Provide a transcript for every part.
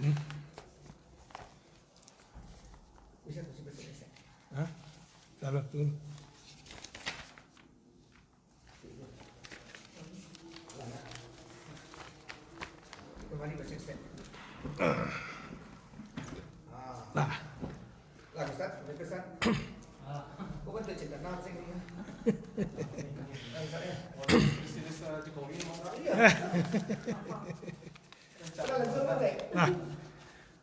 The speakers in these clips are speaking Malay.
Ha? Salah tu. Lah. Lah Ustaz, boleh pesan? Kau kan cerita nama saya ni. Nah.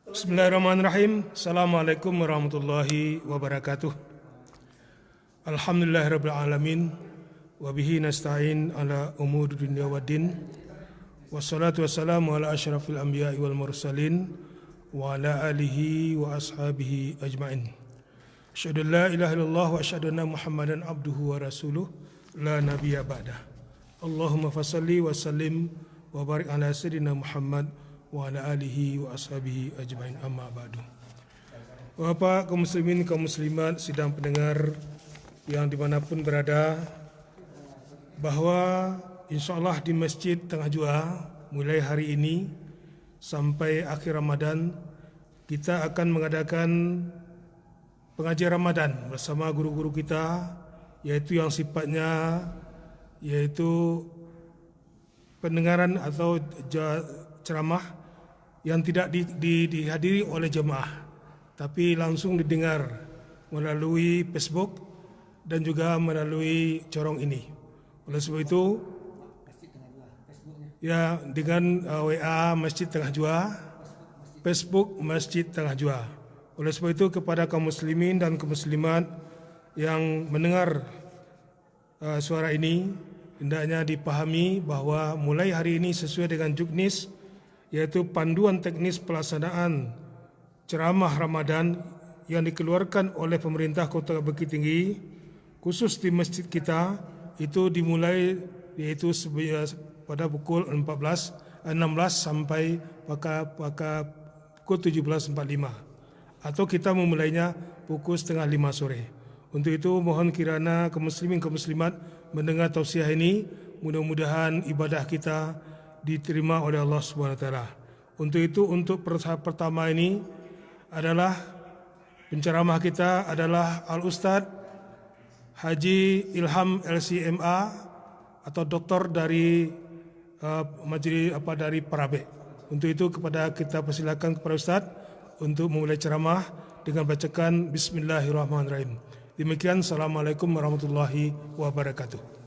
Bismillahirrahmanirrahim. Assalamualaikum warahmatullahi wabarakatuh. Alhamdulillahirabbil alamin wa bihi nasta'in ala umuri dunya waddin. Wassalatu wassalamu ala asyrafil anbiya'i wal mursalin wa ala alihi wa ashabihi ajma'in. Asyhadu an la ilaha illallah wa asyhadu anna Muhammadan abduhu wa rasuluh la nabiyya ba'dah. Allahumma fassalli wa sallim wa barik ala sayyidina Muhammad wa ala alihi wa ashabihi ajma'in, amma ba'du. Bapak kaum muslimin, kaum muslimat, sidang pendengar yang dimanapun berada, bahwa insyaAllah di Masjid Tengah Jua mulai hari ini sampai akhir Ramadan kita akan mengadakan pengajian Ramadan bersama guru-guru kita, yaitu yang sifatnya yaitu pendengaran atau ceramah yang tidak dihadiri oleh jemaah, tapi langsung didengar melalui Facebook dan juga melalui corong ini. Oleh sebab itu, ya, dengan WA Masjid Tengah Jua, Facebook Masjid Tengah Jua. Oleh sebab itu, kepada kaum muslimin dan kaum muslimat yang mendengar suara ini, hendaknya dipahami bahawa mulai hari ini sesuai dengan juknis, yaitu panduan teknis pelaksanaan ceramah Ramadan yang dikeluarkan oleh pemerintah Kota Bukit Tinggi, khusus di masjid kita, itu dimulai yaitu pada pukul 16 sampai pukul 17.45, atau kita memulainya pukul 4:30 sore. Untuk itu mohon kirana kaum muslimin kaum muslimat mendengar tausiah ini, mudah-mudahan ibadah kita diterima oleh Allah SWT. Untuk itu, untuk pertama ini adalah penceramah kita adalah Al-Ustadz Haji Ilham LCMA atau doktor dari majlis dari Parabek. Untuk itu kepada kita persilakan kepada Ustaz untuk memulai ceramah dengan bacakan Bismillahirrahmanirrahim. Demikian, Assalamualaikum warahmatullahi wabarakatuh.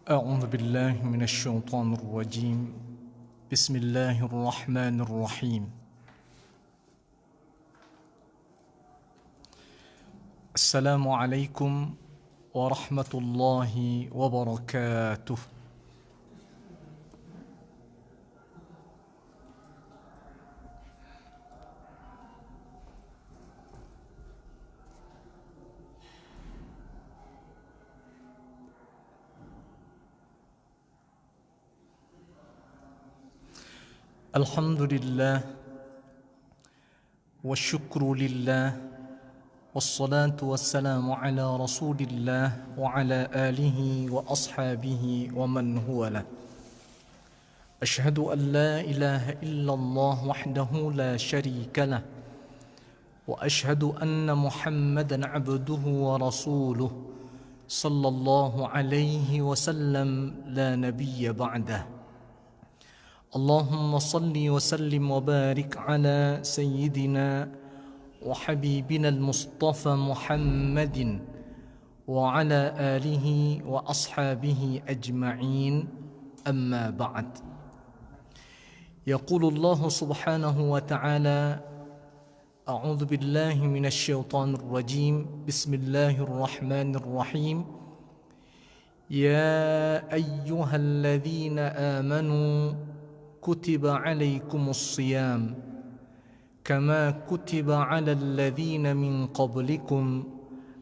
أعوذ بالله من الشيطان الرجيم بسم الله الرحمن الرحيم السلام عليكم ورحمة الله وبركاته. الحمد لله والشكر لله والصلاة والسلام على رسول الله وعلى آله وأصحابه ومن هو له. أشهد أن لا إله إلا الله وحده لا شريك له وأشهد أن محمدا عبده ورسوله صلى الله عليه وسلم لا نبي بعده. اللهم صل وسلم وبارك على سيدنا وحبيبنا المصطفى محمد وعلى آله وأصحابه أجمعين، أما بعد. يقول الله سبحانه وتعالى: أعوذ بالله من الشيطان الرجيم بسم الله الرحمن الرحيم يا أيها الذين آمنوا kutiba alaikumus siyam kama kutiba alal ladzina min qablikum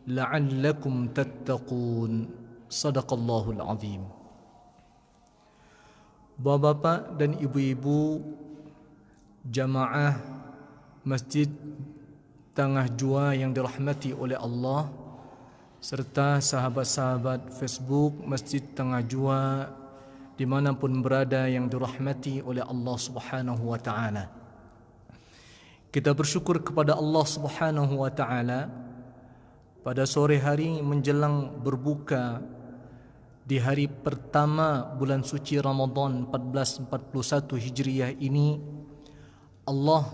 la'allakum tattaqun. Sadaqallahul azim. Bapak-bapak dan ibu-ibu jamaah Masjid Tengah Jua yang dirahmati oleh Allah, serta sahabat-sahabat Facebook Masjid Tengah Jua dimanapun berada yang dirahmati oleh Allah Subhanahu wa ta'ala. Kita bersyukur kepada Allah Subhanahu wa ta'ala pada sore hari menjelang berbuka di hari pertama bulan suci Ramadan 1441 Hijriah ini, Allah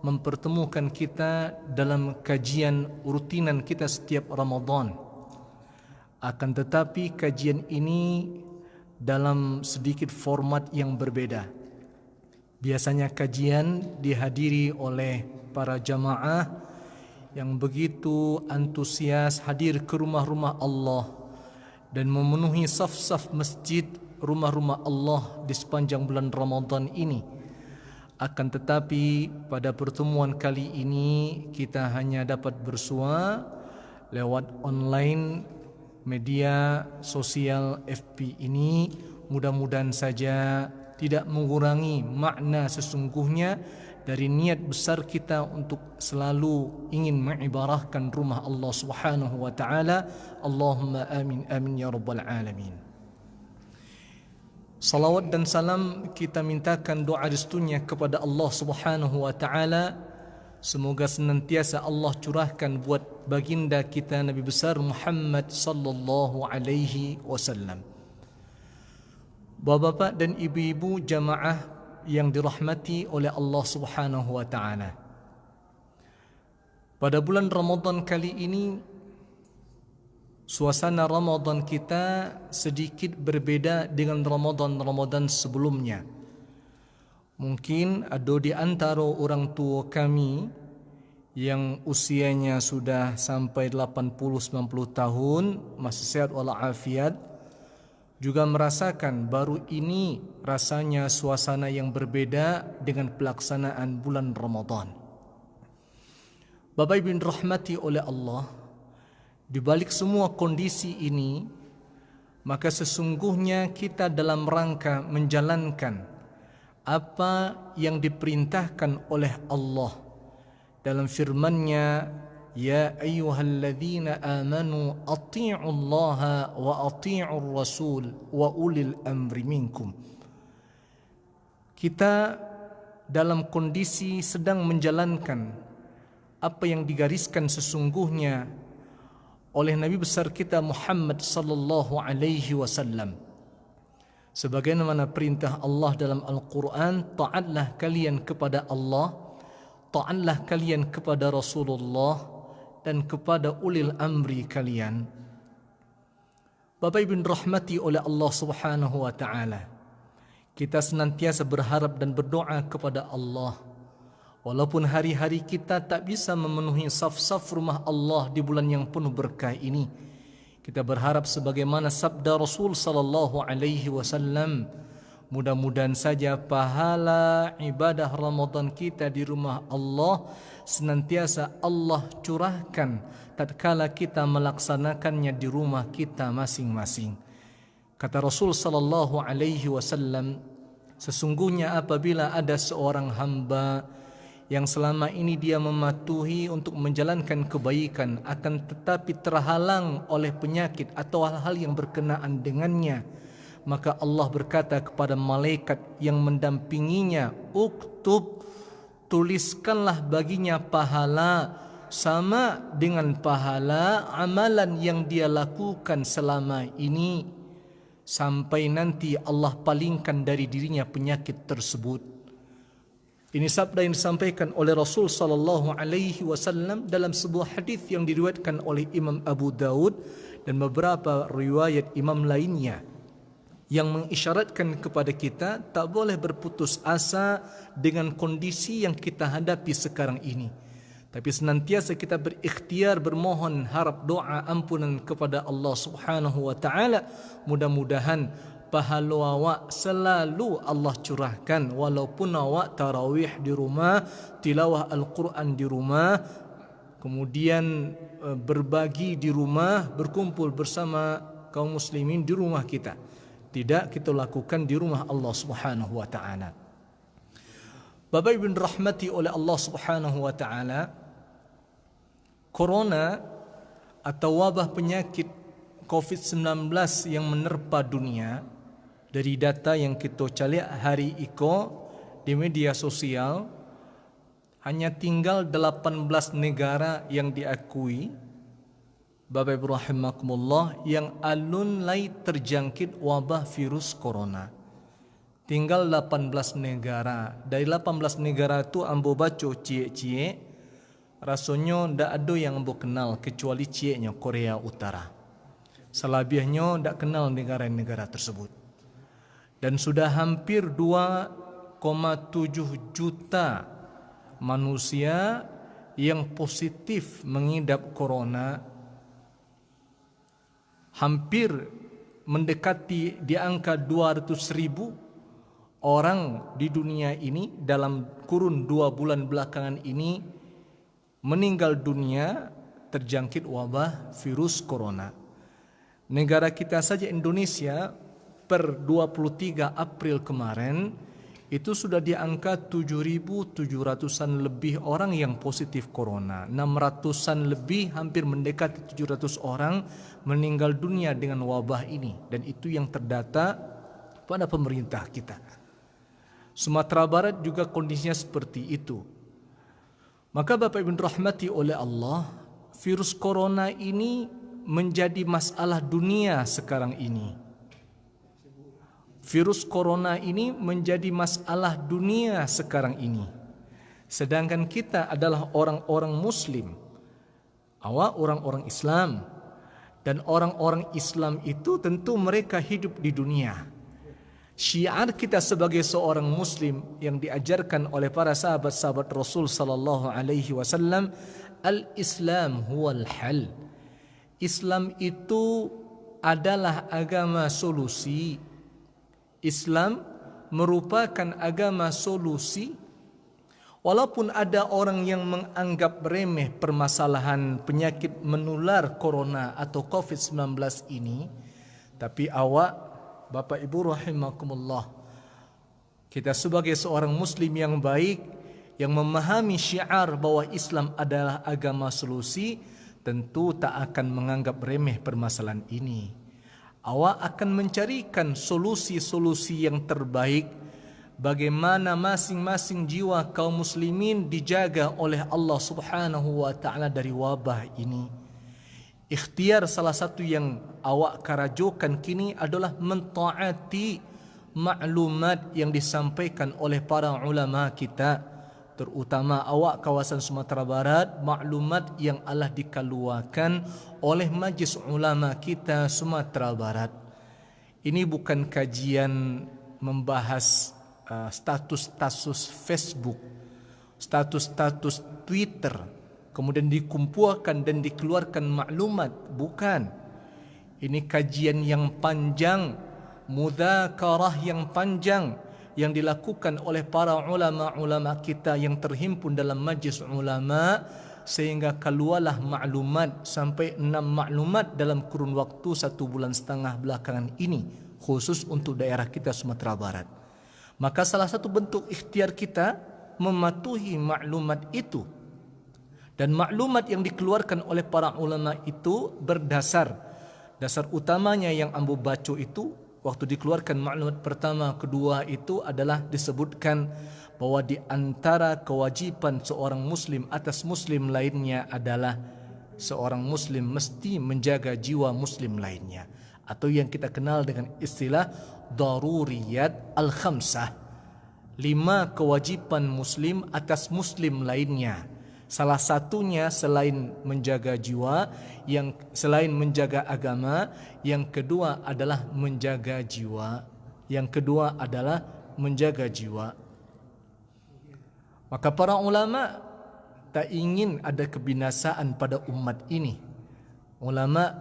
mempertemukan kita dalam kajian rutinan kita setiap Ramadan. Akan tetapi kajian ini dalam sedikit format yang berbeda. Biasanya kajian dihadiri oleh para jamaah yang begitu antusias hadir ke rumah-rumah Allah dan memenuhi saf-saf masjid rumah-rumah Allah di sepanjang bulan Ramadan ini. Akan tetapi pada pertemuan kali ini kita hanya dapat bersua lewat online media sosial FB ini. Mudah-mudahan saja tidak mengurangi makna sesungguhnya dari niat besar kita untuk selalu ingin mengibarahkan rumah Allah Subhanahu wa ta'ala. Allahumma amin amin ya rabbal alamin. Salawat dan salam kita mintakan doa restunya kepada Allah Subhanahu wa ta'ala. Semoga senantiasa Allah curahkan buat baginda kita Nabi besar Muhammad sallallahu alaihi wasallam. Bapak-bapak dan ibu-ibu jamaah yang dirahmati oleh Allah Subhanahu wa ta'ala, pada bulan Ramadan kali ini suasana Ramadan kita sedikit berbeda dengan Ramadan sebelumnya. Mungkin ada di antara orang tua kami yang usianya sudah sampai 80-90 tahun, masih sehat walafiat, juga merasakan baru ini rasanya suasana yang berbeda dengan pelaksanaan bulan Ramadan. Bapak Ibu yang dirahmati oleh Allah, di balik semua kondisi ini, maka sesungguhnya kita dalam rangka menjalankan apa yang diperintahkan oleh Allah dalam firman-Nya, ya ayyuhalladzina amanu atti'u Allah wa atti'ur rasul wa ulil amri minkum. Kita dalam kondisi sedang menjalankan apa yang digariskan sesungguhnya oleh Nabi besar kita Muhammad sallallahu alaihi wasallam. Sebagaimana perintah Allah dalam Al-Quran, taatlah kalian kepada Allah, taatlah kalian kepada Rasulullah dan kepada ulil amri kalian. Bapak Ibu rahmati oleh Allah Subhanahu wa ta'ala, kita senantiasa berharap dan berdoa kepada Allah. Walaupun hari-hari kita tak bisa memenuhi saf-saf rumah Allah di bulan yang penuh berkah ini, kita berharap sebagaimana sabda Rasul sallallahu alaihi wasallam, mudah-mudahan saja pahala ibadah Ramadan kita di rumah Allah senantiasa Allah curahkan tatkala kita melaksanakannya di rumah kita masing-masing. Kata Rasul sallallahu alaihi wasallam, sesungguhnya apabila ada seorang hamba yang selama ini dia mematuhi untuk menjalankan kebaikan, akan tetapi terhalang oleh penyakit atau hal-hal yang berkenaan dengannya, maka Allah berkata kepada malaikat yang mendampinginya, uktub, tuliskanlah baginya pahala sama dengan pahala amalan yang dia lakukan selama ini, sampai nanti Allah palingkan dari dirinya penyakit tersebut. Ini sabda yang disampaikan oleh Rasul sallallahu alaihi wasallam dalam sebuah hadis yang diriwayatkan oleh Imam Abu Daud dan beberapa riwayat imam lainnya, yang mengisyaratkan kepada kita tak boleh berputus asa dengan kondisi yang kita hadapi sekarang ini, tapi senantiasa kita berikhtiar bermohon harap doa ampunan kepada Allah Subhanahu wa ta'ala. Mudah-mudahan pahala awak selalu Allah curahkan, walaupun awak tarawih di rumah, tilawah Al-Quran di rumah, kemudian berbagi di rumah, berkumpul bersama kaum muslimin di rumah kita. Tidak kita lakukan di rumah Allah Subhanahu wa taala. Bapak Ibu dirahmati oleh Allah Subhanahu wa taala, corona atau wabah penyakit COVID-19 yang menerpa dunia, dari data yang kita cari hari iko di media sosial, hanya tinggal 18 negara yang diakui, Bapak Ibu rahimakumullah, yang alunlai terjangkit wabah virus corona. Tinggal 18 negara. Dari 18 negara itu ambo baca cie-cie, rasanya ndak ada yang ambo kenal kecuali cie-nya Korea Utara. Selebihnya ndak kenal negara-negara tersebut. Dan sudah hampir 2,7 juta manusia yang positif mengidap corona, hampir mendekati di angka 200.000 orang di dunia ini dalam kurun 2 bulan belakangan ini meninggal dunia terjangkit wabah virus corona. Negara kita saja Indonesia per 23 April kemarin itu sudah di angka 7.700-an lebih orang yang positif corona. 600-an lebih, hampir mendekati 700 orang meninggal dunia dengan wabah ini. Dan itu yang terdata pada pemerintah kita. Sumatera Barat juga kondisinya seperti itu. Maka Bapak Ibu rahmati oleh Allah, virus corona ini menjadi masalah dunia sekarang ini. Virus corona ini menjadi masalah dunia sekarang ini. Sedangkan kita adalah orang-orang muslim, awak orang-orang Islam. Dan orang-orang Islam itu tentu mereka hidup di dunia. Syiar kita sebagai seorang muslim yang diajarkan oleh para sahabat-sahabat Rasul sallallahu alaihi wasallam, al-Islam huwal hal. Islam itu adalah agama solusi. Islam merupakan agama solusi. Walaupun ada orang yang menganggap remeh permasalahan penyakit menular corona atau COVID-19 ini, tapi awak, Bapak Ibu rahimakumullah, kita sebagai seorang muslim yang baik, yang memahami syiar bahwa Islam adalah agama solusi, tentu tak akan menganggap remeh permasalahan ini. Awak akan mencarikan solusi-solusi yang terbaik, bagaimana masing-masing jiwa kaum muslimin dijaga oleh Allah Subhanahu wa taala dari wabah ini. Ikhtiar salah satu yang awak karajokan kini adalah mentaati maklumat yang disampaikan oleh para ulama kita, terutama awak kawasan Sumatera Barat, maklumat yang Allah dikeluarkan oleh majlis ulama kita Sumatera Barat. Ini bukan kajian membahas status-status Facebook, status-status Twitter, kemudian dikumpulkan dan dikeluarkan maklumat. Bukan. Ini kajian yang panjang, mudzakarah yang panjang yang dilakukan oleh para ulama-ulama kita yang terhimpun dalam majlis ulama, sehingga keluarlah maklumat sampai 6 maklumat dalam kurun waktu 1,5 bulan belakangan ini, khusus untuk daerah kita Sumatera Barat. Maka salah satu bentuk ikhtiar kita mematuhi maklumat itu. Dan maklumat yang dikeluarkan oleh para ulama itu berdasar, dasar utamanya yang ambo baca itu, waktu dikeluarkan maklumat pertama, kedua itu adalah disebutkan bahwa di antara kewajiban seorang muslim atas muslim lainnya adalah seorang muslim mesti menjaga jiwa muslim lainnya, atau yang kita kenal dengan istilah daruriyat al-khamsah, 5 kewajiban muslim atas muslim lainnya. Salah satunya selain menjaga jiwa, yang selain menjaga agama, yang kedua adalah menjaga jiwa. Yang kedua adalah menjaga jiwa. Maka para ulama tak ingin ada kebinasaan pada umat ini. Ulama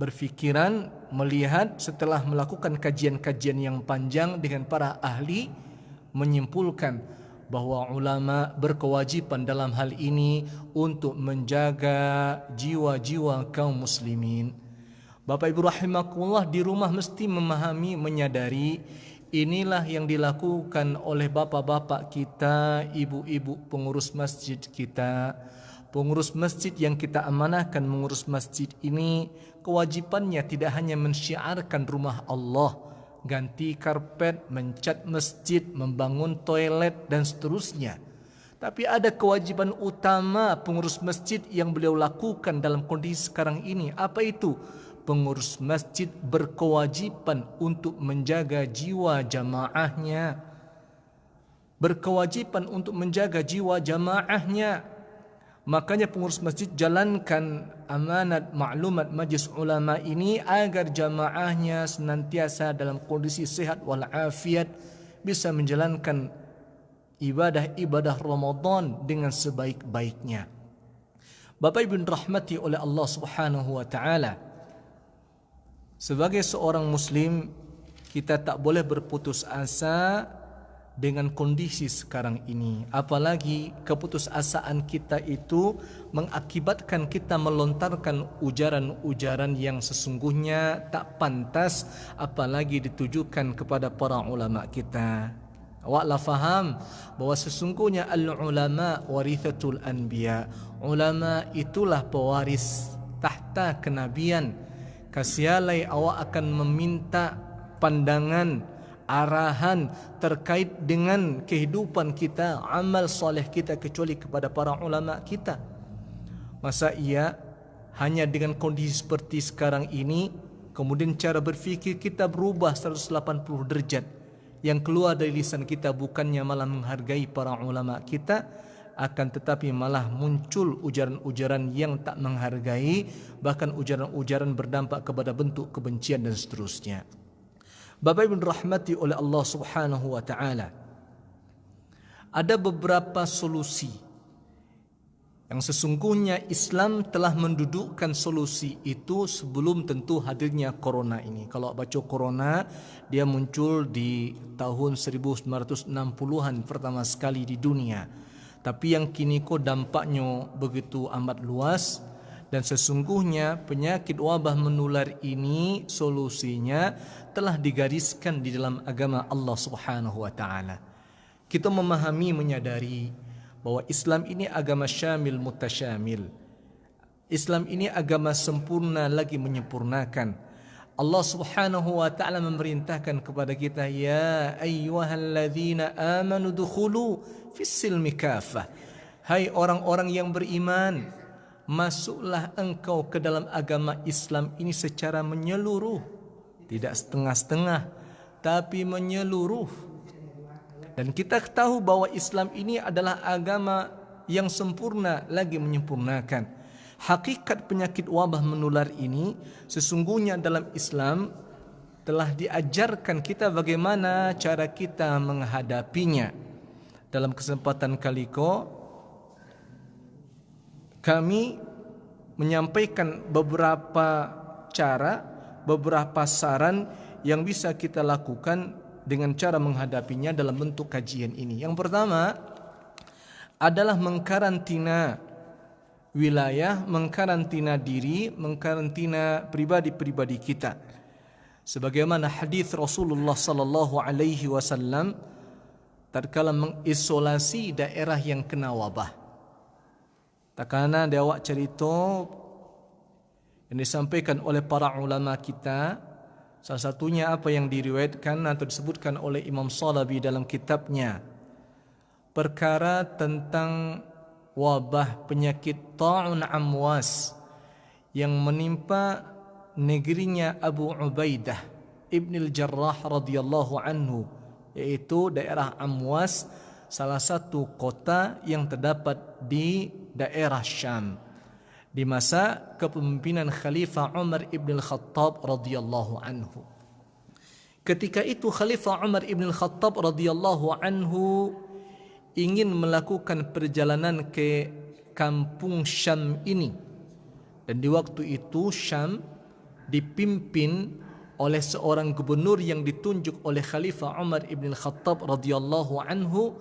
berfikiran melihat setelah melakukan kajian-kajian yang panjang dengan para ahli, menyimpulkan bahwa ulama berkewajiban dalam hal ini untuk menjaga jiwa-jiwa kaum muslimin. Bapak Ibu rahimakumullah, di rumah mesti memahami, menyadari inilah yang dilakukan oleh bapak-bapak kita, ibu-ibu pengurus masjid kita. Pengurus masjid yang kita amanahkan mengurus masjid ini, kewajibannya tidak hanya mensyiarkan rumah Allah, ganti karpet, mencat masjid, membangun toilet dan seterusnya. Tapi ada kewajiban utama pengurus masjid yang beliau lakukan dalam kondisi sekarang ini. Apa itu? Pengurus masjid berkewajiban untuk menjaga jiwa jamaahnya. Berkewajiban untuk menjaga jiwa jamaahnya. Makanya pengurus masjid jalankan amanat maklumat majlis ulama ini agar jamaahnya senantiasa dalam kondisi sehat walafiat, bisa menjalankan ibadah-ibadah Ramadan dengan sebaik-baiknya. Bapak Ibu rahmati oleh Allah Subhanahu wa taala, sebagai seorang muslim kita tak boleh berputus asa dengan kondisi sekarang ini. Apalagi keputusasaan kita itu mengakibatkan kita melontarkan ujaran-ujaran yang sesungguhnya tak pantas, apalagi ditujukan kepada para ulama kita. Awaklah faham bahawa sesungguhnya al-ulama warithatul anbiya. Ulama itulah pewaris tahta kenabian. Kasihalai awak akan meminta pandangan, arahan terkait dengan kehidupan kita, amal soleh kita, kecuali kepada para ulama kita. Masa ia hanya dengan kondisi seperti sekarang ini kemudian cara berfikir kita berubah 180 derajat? Yang keluar dari lisan kita bukannya malah menghargai para ulama kita, akan tetapi malah muncul ujaran-ujaran yang tak menghargai, bahkan ujaran-ujaran berdampak kepada bentuk kebencian dan seterusnya. Bapak Ibu rahmati oleh Allah Subhanahu wa taala, ada beberapa solusi yang sesungguhnya Islam telah mendudukkan solusi itu sebelum tentu hadirnya corona ini. Kalau baca corona, dia muncul di tahun 1960-an pertama sekali di dunia. Tapi yang kini kok dampaknya begitu amat luas, dan sesungguhnya penyakit wabah menular ini solusinya telah digariskan di dalam agama Allah Subhanahu wa taala. Kita memahami, menyadari bahwa Islam ini agama syamil mutasyamil. Islam ini agama sempurna lagi menyempurnakan. Allah Subhanahu wa taala memerintahkan kepada kita, ya ayyuhalladzina amanu dukhulu fis-silmi kafah. Hai orang-orang yang beriman, masuklah engkau ke dalam agama Islam ini secara menyeluruh, tidak setengah-setengah, tapi menyeluruh. Dan kita tahu bahwa Islam ini adalah agama yang sempurna lagi menyempurnakan. Hakikat penyakit wabah menular ini sesungguhnya dalam Islam telah diajarkan kita bagaimana cara kita menghadapinya. Dalam kesempatan kali kami menyampaikan beberapa cara, beberapa saran yang bisa kita lakukan dengan cara menghadapinya dalam bentuk kajian ini. Yang pertama adalah mengkarantina wilayah, mengkarantina diri, mengkarantina pribadi-pribadi kita. Sebagaimana hadis Rasulullah sallallahu alaihi wasallam tatkala mengisolasi daerah yang kena wabah. Takana dia awak cerita yang disampaikan oleh para ulama kita, salah satunya apa yang diriwayatkan atau disebutkan oleh Imam Salabi dalam kitabnya, perkara tentang wabah penyakit ta'un amwas yang menimpa negerinya Abu Ubaidah Ibn al-Jarrah radhiyallahu anhu, yaitu daerah Amwas, salah satu kota yang terdapat di daerah Syam di masa kepemimpinan Khalifah Umar ibn al-Khattab radhiyallahu anhu. Ketika itu Khalifah Umar ibn al-Khattab radhiyallahu anhu ingin melakukan perjalanan ke kampung Syam ini, dan di waktu itu Syam dipimpin oleh seorang gubernur yang ditunjuk oleh Khalifah Umar ibn al-Khattab radhiyallahu anhu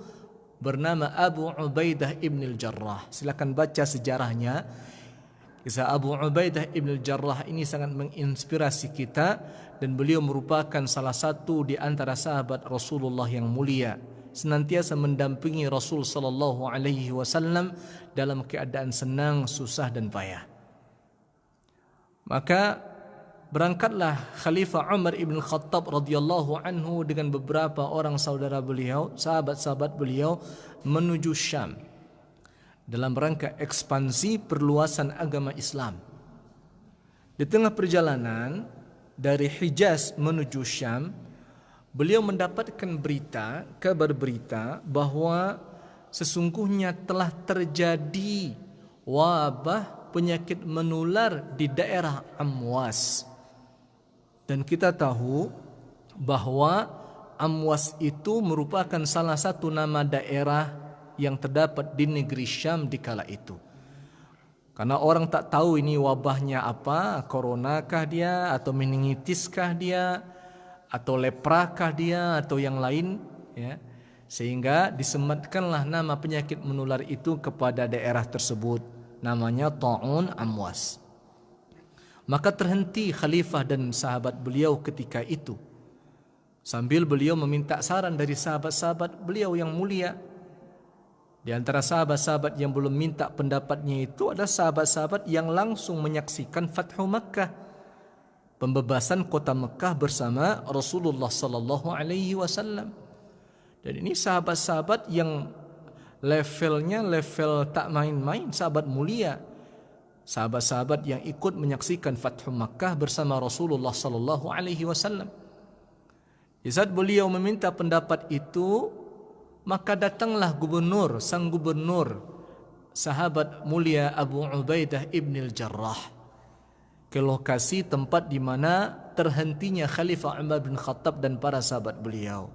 bernama Abu Ubaidah ibn al-Jarrah. Silakan baca sejarahnya. Kisah Abu Ubaidah ibn al-Jarrah ini sangat menginspirasi kita dan beliau merupakan salah satu di antara sahabat Rasulullah yang mulia, senantiasa mendampingi Rasul sallallahu alaihi wasallam dalam keadaan senang, susah dan payah. Maka berangkatlah Khalifah Umar ibn Khattab radhiyallahu anhu dengan beberapa orang saudara beliau, sahabat-sahabat beliau menuju Syam dalam rangka ekspansi perluasan agama Islam. Di tengah perjalanan dari Hijaz menuju Syam, beliau mendapatkan kabar berita bahwa sesungguhnya telah terjadi wabah penyakit menular di daerah Amwas. Dan kita tahu bahwa Amwas itu merupakan salah satu nama daerah yang terdapat di negeri Syam di kala itu. Karena orang tak tahu ini wabahnya apa, coronakah dia, atau meningitiskah dia, atau leprakah dia, atau yang lain, ya. Sehingga disematkanlah nama penyakit menular itu kepada daerah tersebut, namanya Ta'un Amwas. Maka terhenti khalifah dan sahabat beliau ketika itu, sambil beliau meminta saran dari sahabat-sahabat beliau yang mulia. Di antara sahabat-sahabat yang belum minta pendapatnya itu ada sahabat-sahabat yang langsung menyaksikan Fathu Makkah, pembebasan kota Mekah bersama Rasulullah sallallahu alaihi wasallam. Dan ini sahabat-sahabat yang levelnya level tak main-main, sahabat mulia. Sahabat-sahabat yang ikut menyaksikan Fathu Makkah bersama Rasulullah sallallahu alaihi wasallam. Di saat beliau meminta pendapat itu, maka datanglah sang gubernur, sahabat mulia Abu Ubaidah ibn al-Jarrah, ke lokasi tempat di mana terhentinya Khalifah Umar bin Khattab dan para sahabat beliau.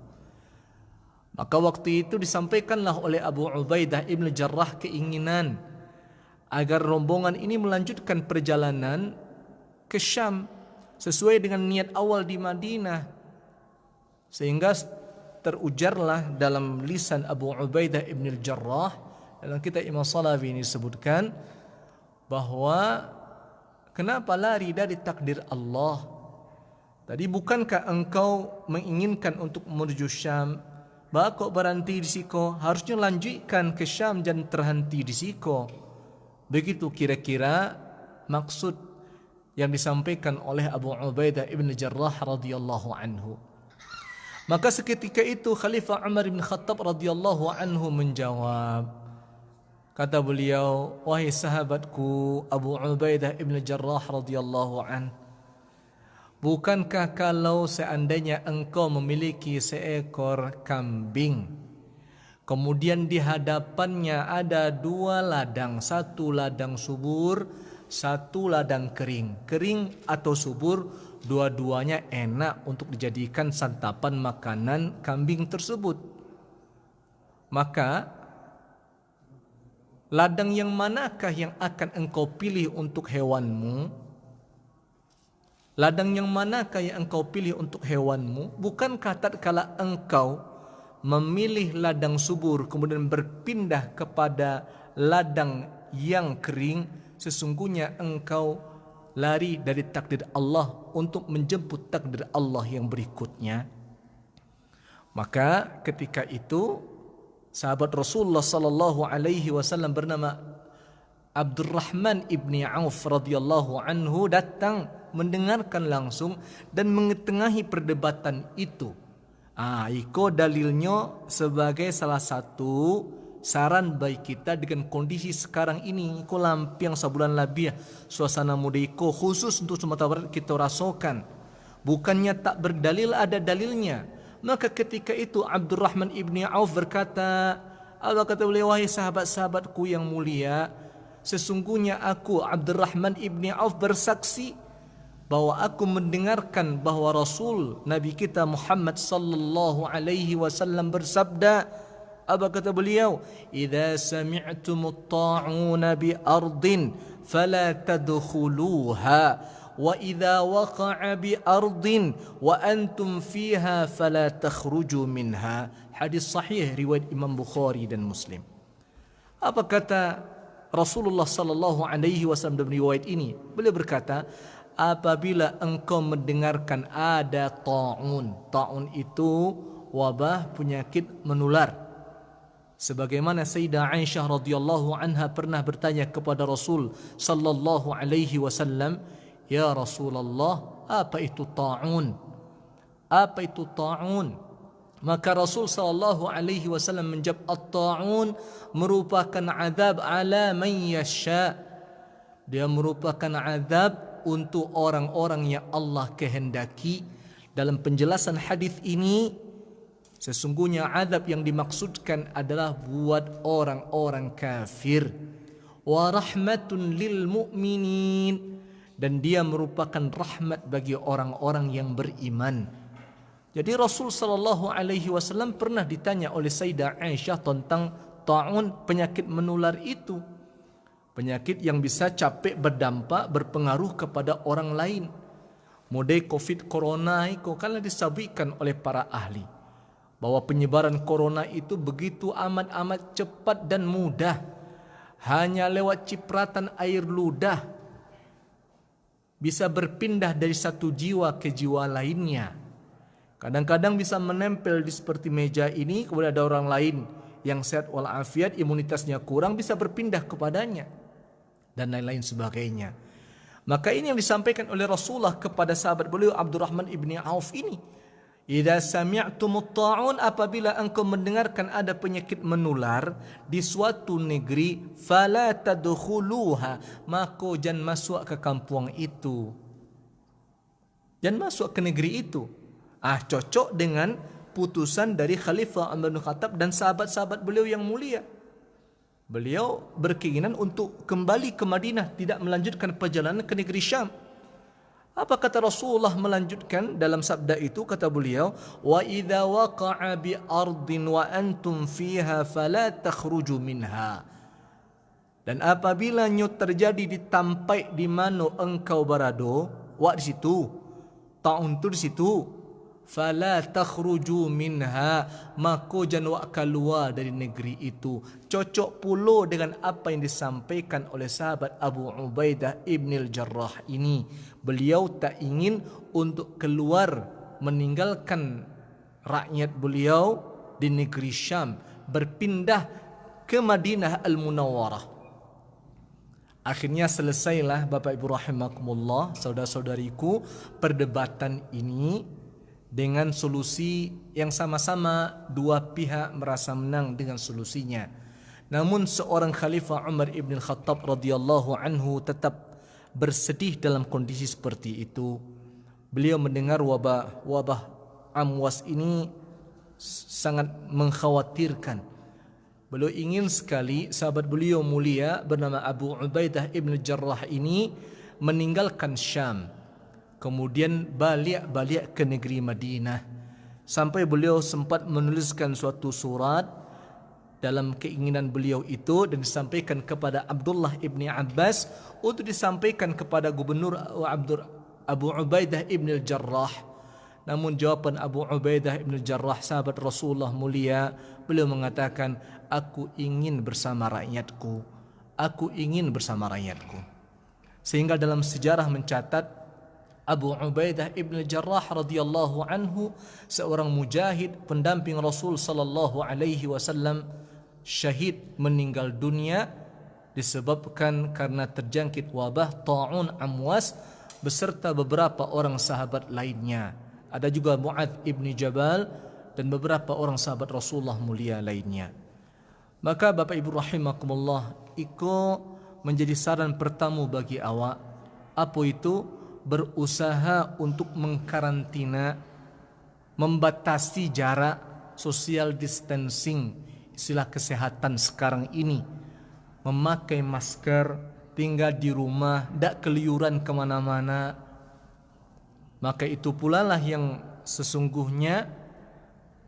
Maka waktu itu disampaikanlah oleh Abu Ubaidah ibn al-Jarrah keinginan agar rombongan ini melanjutkan perjalanan ke Syam sesuai dengan niat awal di Madinah. Sehingga terujarlah dalam lisan Abu Ubaidah ibn al-Jarrah, dalam kitab Imam Salafi ini disebutkan bahwa kenapa lari dari takdir Allah? Tadi bukankah engkau menginginkan untuk menuju Syam? Bah kok berhenti di siko? Harusnya lanjutkan ke Syam dan terhenti di siko. Begitu kira-kira maksud yang disampaikan oleh Abu Ubaidah ibn al-Jarrah radhiyallahu anhu. Maka seketika itu Khalifah Umar bin Khattab radhiyallahu anhu menjawab. Kata beliau, wahai sahabatku Abu Ubaidah ibn Jarrah radhiyallahu an, bukankah kalau seandainya engkau memiliki seekor kambing, kemudian di hadapannya ada dua ladang, satu ladang subur, satu ladang kering. Kering atau subur, dua-duanya enak untuk dijadikan santapan makanan kambing tersebut. Maka ladang yang manakah yang akan engkau pilih untuk hewanmu? Ladang yang manakah yang engkau pilih untuk hewanmu? Bukankah tatkala engkau memilih ladang subur kemudian berpindah kepada ladang yang kering, sesungguhnya engkau lari dari takdir Allah untuk menjemput takdir Allah yang berikutnya. Maka ketika itu sahabat Rasulullah sallallahu alaihi wasallam bernama Abdurrahman ibni Auf radhiyallahu anhu datang mendengarkan langsung dan mengetengahi perdebatan itu. Iko dalilnya sebagai salah satu saran baik kita dengan kondisi sekarang ini. Iko lampiang sebulan lebih suasana muda iko khusus untuk Sumatera Barat kita rasakan. Bukannya tak berdalil, ada dalilnya. Maka ketika itu Abdurrahman ibni Auf berkata, Allah kata beliau, wahai sahabat-sahabatku yang mulia, sesungguhnya aku Abdurrahman ibni Auf bersaksi bahwa aku mendengarkan bahwa Rasul Nabi kita Muhammad sallallahu alaihi wasallam bersabda. Apa kata beliau? Idza sami'tumut ta'una bi ardin fala tadkhuluha wa idza waqa'a bi ardin wa antum fiha fala takhruju minha. Hadis sahih riwayat Imam Bukhari dan Muslim. Apa kata Rasulullah sallallahu alaihi wasallam dalam riwayat ini? Beliau berkata, apabila engkau mendengarkan ada ta'un. Ta'un itu wabah penyakit menular. Sebagaimana Sayyidah Aisyah radhiyallahu anha pernah bertanya kepada Rasul sallallahu alaihi wasallam, "Ya Rasulullah, apa itu ta'un? Apa itu ta'un?" Maka Rasul sallallahu alaihi wasallam menjawab, "At-ta'un merupakan azab ala man yasha." Dia merupakan azab untuk orang-orang yang Allah kehendaki. Dalam penjelasan hadis ini, sesungguhnya azab yang dimaksudkan adalah buat orang-orang kafir. Wa rahmatun lil mu'minin, dan dia merupakan rahmat bagi orang-orang yang beriman. Jadi Rasul sallallahu alaihi wasallam pernah ditanya oleh Sayyidah Aisyah tentang ta'un, penyakit menular itu. Penyakit yang bisa capek berdampak, berpengaruh kepada orang lain. Model COVID corona itu kan disabitkan oleh para ahli bahwa penyebaran corona itu begitu amat cepat dan mudah. Hanya lewat cipratan air ludah bisa berpindah dari satu jiwa ke jiwa lainnya. Kadang-kadang bisa menempel di seperti meja ini, kemudian ada orang lain yang sehat walafiat, imunitasnya kurang, bisa berpindah kepadanya dan lain-lain sebagainya. Maka ini yang disampaikan oleh Rasulullah kepada sahabat beliau Abdurrahman ibni Auf ini. Idza sami'tumut ta'un, apabila engkau mendengarkan ada penyakit menular di suatu negeri, fala tadkhuluha, maka jangan masuk ke kampung itu. Jangan masuk ke negeri itu. Cocok dengan putusan dari Khalifah Umar bin Khattab dan sahabat-sahabat beliau yang mulia. Beliau berkeinginan untuk kembali ke Madinah, tidak melanjutkan perjalanan ke negeri Syam. Apa kata Rasulullah melanjutkan dalam sabda itu? Kata beliau, wa idza waqa'a bi ardin wa antum fiha fala takhruju minha. Dan apabila nyut terjadi di tampai di mana engkau berada, di situ, ta'un tu di situ, fala takhruju minha, maka jangan keluar dari negeri itu. Cocok pula dengan apa yang disampaikan oleh sahabat Abu Ubaidah ibn al-Jarrah ini. Beliau tak ingin untuk keluar, meninggalkan rakyat beliau di negeri Syam, berpindah ke Madinah Al-Munawwarah. Akhirnya selesailah Bapak Ibu rahimakumullah, saudara-saudariku, perdebatan ini dengan solusi yang sama-sama dua pihak merasa menang dengan solusinya. Namun seorang Khalifah Umar ibn Khattab radhiyallahu anhu tetap bersedih dalam kondisi seperti itu. Beliau mendengar wabah amwas ini sangat mengkhawatirkan. Beliau ingin sekali sahabat beliau mulia bernama Abu Ubaidah ibn Jarrah ini meninggalkan Syam, kemudian balik ke negeri Madinah. Sampai beliau sempat menuliskan suatu surat dalam keinginan beliau itu dan disampaikan kepada Abdullah ibni Abbas untuk disampaikan kepada gubernur Abu Ubaidah ibn al-Jarrah. Namun jawaban Abu Ubaidah ibn al-Jarrah, sahabat Rasulullah mulia, beliau mengatakan, aku ingin bersama rakyatku. Aku ingin bersama rakyatku. Sehingga dalam sejarah mencatat Abu Ubaidah ibn al-Jarrah radhiyallahu anhu, seorang mujahid pendamping Rasul sallallahu alaihi wasallam, syahid, meninggal dunia disebabkan karena terjangkit wabah ta'un amwas beserta beberapa orang sahabat lainnya. Ada juga Mu'adz ibn Jabal dan beberapa orang sahabat Rasulullah mulia lainnya. Maka Bapak Ibu rahimakumullah, iko menjadi saran pertama bagi awak. Apa itu? Berusaha untuk mengkarantina, membatasi jarak, social distancing, istilah kesehatan sekarang ini, memakai masker, tinggal di rumah, tidak keliuran kemana-mana. Maka itu pula lah yang sesungguhnya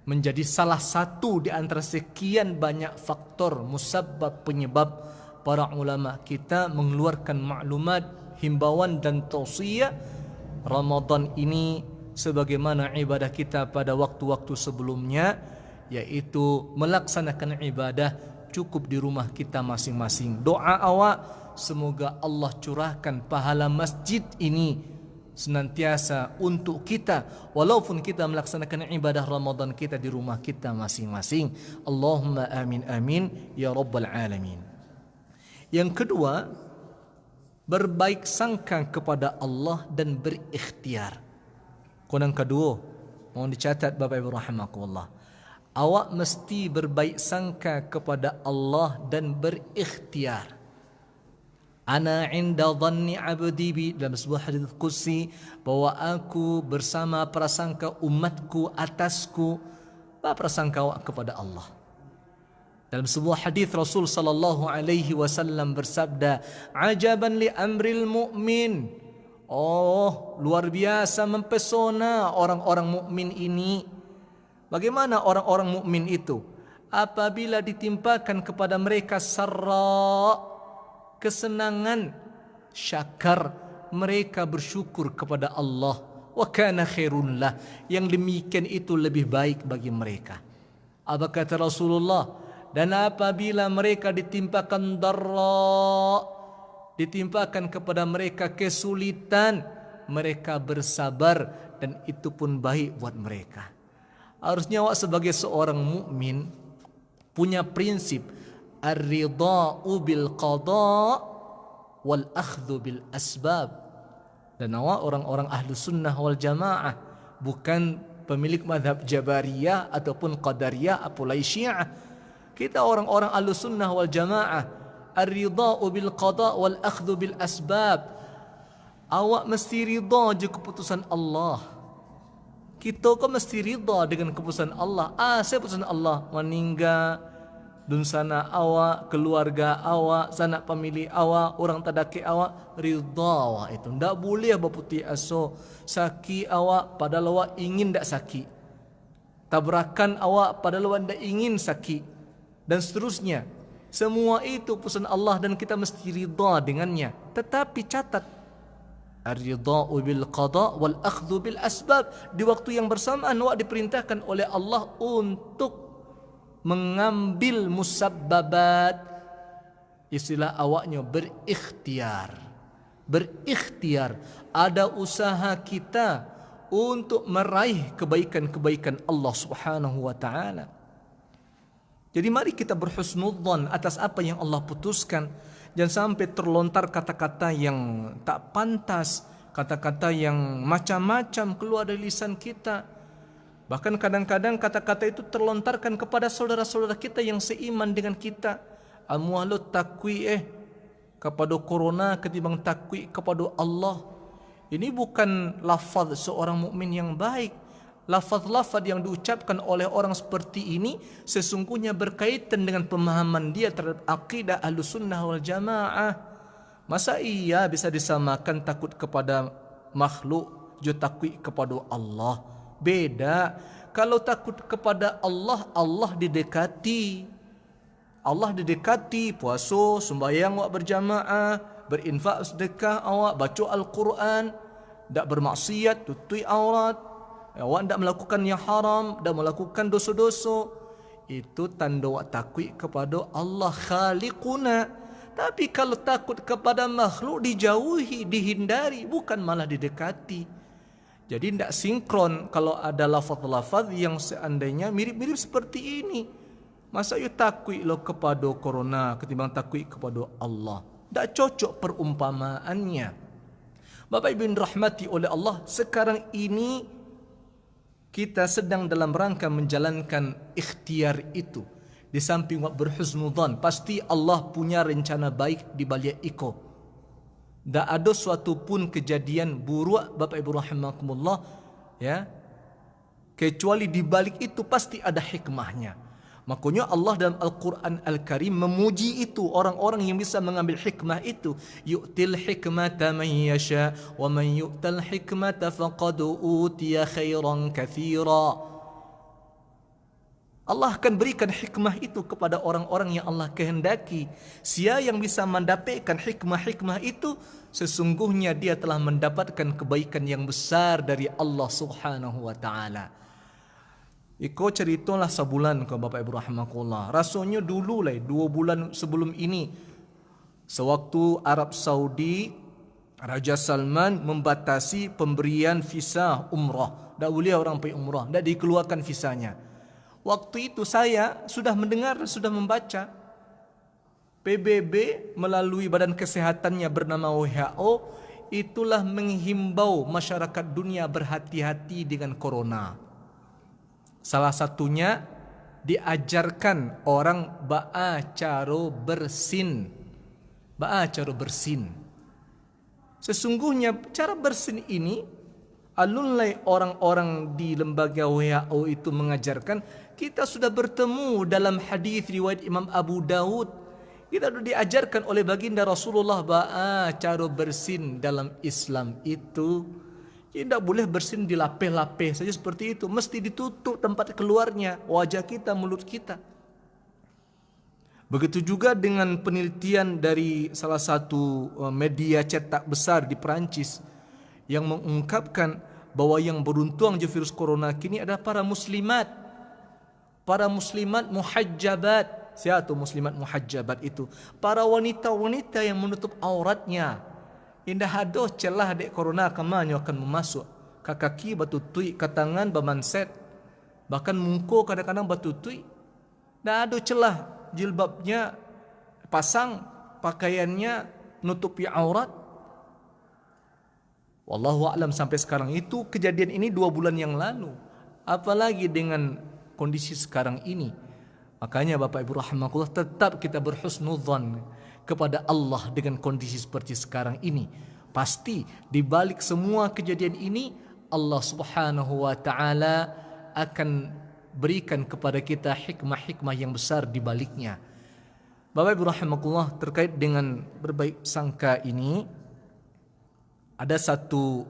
menjadi salah satu di antara sekian banyak faktor musabbab penyebab para ulama kita mengeluarkan maklumat himbauan dan tausiah Ramadan ini sebagaimana ibadah kita pada waktu-waktu sebelumnya, yaitu melaksanakan ibadah cukup di rumah kita masing-masing. Doa awak, semoga Allah curahkan pahala masjid ini senantiasa untuk kita, walaupun kita melaksanakan ibadah Ramadan kita di rumah kita masing-masing. Allahumma amin amin ya rabbal alamin. Yang kedua, berbaik sangka kepada Allah dan berikhtiar. Kunang kedua, mohon dicatat Bapak Ibu rahimakumullah. Awak mesti berbaik sangka kepada Allah dan berikhtiar. Ana inda dhanni abdi bi, dalam sebuah hadis qudsi, bahwa aku bersama prasangka umatku atasku. Apa prasangka awak kepada Allah? Dalam sebuah hadis Rasul sallallahu alaihi wasallam bersabda, "Ajaban li amril mu'min." Oh, luar biasa mempesona orang-orang mukmin ini. Bagaimana orang-orang mukmin itu? Apabila ditimpakan kepada mereka sarra, kesenangan, syakar, mereka bersyukur kepada Allah. Wa kana khairun lah, yang demikian itu lebih baik bagi mereka. Apa kata Rasulullah? Dan apabila mereka ditimpakan darra, ditimpakan kepada mereka kesulitan, mereka bersabar, dan itu pun baik buat mereka. Harusnya awak sebagai seorang mukmin punya prinsip ar-ridha'u bil qada' wal akhdhu bil asbab. Dan awak orang-orang ahlu sunnah wal jamaah, bukan pemilik madhab Jabariyah ataupun Qadariyah apalagi Syiah. Kita orang-orang ahlu sunnah wal jamaah, ar-ridha'u bil qada' wal akhdhu bil asbab. Awak mesti ridha je keputusan Allah. Kita kan mesti ridha dengan keputusan Allah. Saya keputusan Allah meninggal dun sana awak, keluarga awak, sanak pemilih awak, orang terdaki awak, ridha awak itu. Ndak boleh berputih aso sakit awak padahal awak ingin ndak sakit. Tabrakan awak padahal awak ndak ingin sakit, dan seterusnya. Semua itu keputusan Allah dan kita mesti ridha dengannya. Tetapi catat, ar-ridha'u bil qada' wal akhdhu bil asbab. Di waktu yang bersamaan awak diperintahkan oleh Allah untuk mengambil musabbabat. Istilah awaknya berikhtiar. Berikhtiar, ada usaha kita untuk meraih kebaikan-kebaikan Allah Subhanahu wa taala. Jadi mari kita berhusnudzon atas apa yang Allah putuskan. Jangan sampai terlontar kata-kata yang tak pantas, kata-kata yang macam-macam keluar dari lisan kita. Bahkan kadang-kadang kata-kata itu terlontarkan kepada saudara-saudara kita yang seiman dengan kita. Amualut takwi kepada corona ketimbang takwi kepada Allah. Ini bukan lafaz seorang mukmin yang baik. Lafaz-lafaz yang diucapkan oleh orang seperti ini sesungguhnya berkaitan dengan pemahaman dia terhadap akidah Ahlussunnah wal Jamaah. Masa ia bisa disamakan takut kepada makhluk jo takut kepada Allah? Beda. Kalau takut kepada Allah, Allah didekati. Allah didekati, puasa, sembahyang awak berjamaah, berinfak sedekah awak, baca Al-Quran, tak bermaksiat, tutui aurat. Awak tidak melakukan yang haram, tidak melakukan dosa-dosa. Itu tanda awak takut kepada Allah Khaliquna. Tapi kalau takut kepada makhluk, dijauhi, dihindari, bukan malah didekati. Jadi tidak sinkron kalau ada lafaz-lafaz yang seandainya mirip-mirip seperti ini. Masa you takut lo kepada corona ketimbang takut kepada Allah? Tak cocok perumpamaannya. Bapak Ibu rahmati oleh Allah, sekarang ini kita sedang dalam rangka menjalankan ikhtiar itu. Di samping berhusnudzan, pasti Allah punya rencana baik di balik itu. Tak ada suatu pun kejadian buruk Bapak Ibu rahimakumullah, ya, kecuali di balik itu pasti ada hikmahnya. Makanya Allah dalam Al-Quran Al-Karim memuji itu, orang-orang yang bisa mengambil hikmah itu. Yu'til hikmata man yasha wa man yu'tal hikmata faqad utiya khairan katsira. Allah akan berikan hikmah itu kepada orang-orang yang Allah kehendaki. Siapa yang bisa mendapatkan hikmah-hikmah itu, sesungguhnya dia telah mendapatkan kebaikan yang besar dari Allah Subhanahu wa taala. Iko ceritalah sebulan ke Bapak Ibu rahimakumullah. Rasanya dulu lah 2 bulan sebelum ini, sewaktu Arab Saudi Raja Salman membatasi pemberian visa umrah. Tak boleh orang pergi umrah, tak dikeluarkan visanya. Waktu itu saya sudah mendengar, sudah membaca PBB melalui badan kesehatannya bernama WHO itulah menghimbau masyarakat dunia berhati-hati dengan corona. Salah satunya diajarkan orang ba'a caro bersin. Ba'a caro bersin. Sesungguhnya cara bersin ini alunlai orang-orang di lembaga WHO itu mengajarkan, kita sudah bertemu dalam hadis riwayat Imam Abu Dawud. Kita sudah diajarkan oleh baginda Rasulullah ba'a cara bersin dalam Islam itu. Tidak boleh bersin di lapeh-lapeh saja seperti itu. Mesti ditutup tempat keluarnya, wajah kita, mulut kita. Begitu juga dengan penelitian dari salah satu media cetak besar di Perancis yang mengungkapkan bahwa yang beruntung je virus corona kini adalah para muslimat muhajjabat. Siapa tu muslimat muhajjabat itu? Para wanita-wanita yang menutup auratnya. Indah hadoh celah dek corona kamanyo akan memasuk. Ka kaki batutui, ka tangan bamanset. Bahkan mungko kadang-kadang batutui. Dah ada celah jilbabnya pasang, pakaiannya nutupi aurat. Wallahu a'lam sampai sekarang itu kejadian ini 2 bulan yang lalu. Apalagi dengan kondisi sekarang ini. Makanya Bapak Ibu rahimakumullah, tetap kita berhusnudzan kepada Allah dengan kondisi seperti sekarang ini. Pasti di balik semua kejadian ini Allah Subhanahu wa taala akan berikan kepada kita hikmah-hikmah yang besar di baliknya. Bapak Ibu rahimakumullah, terkait dengan berbaik sangka ini ada satu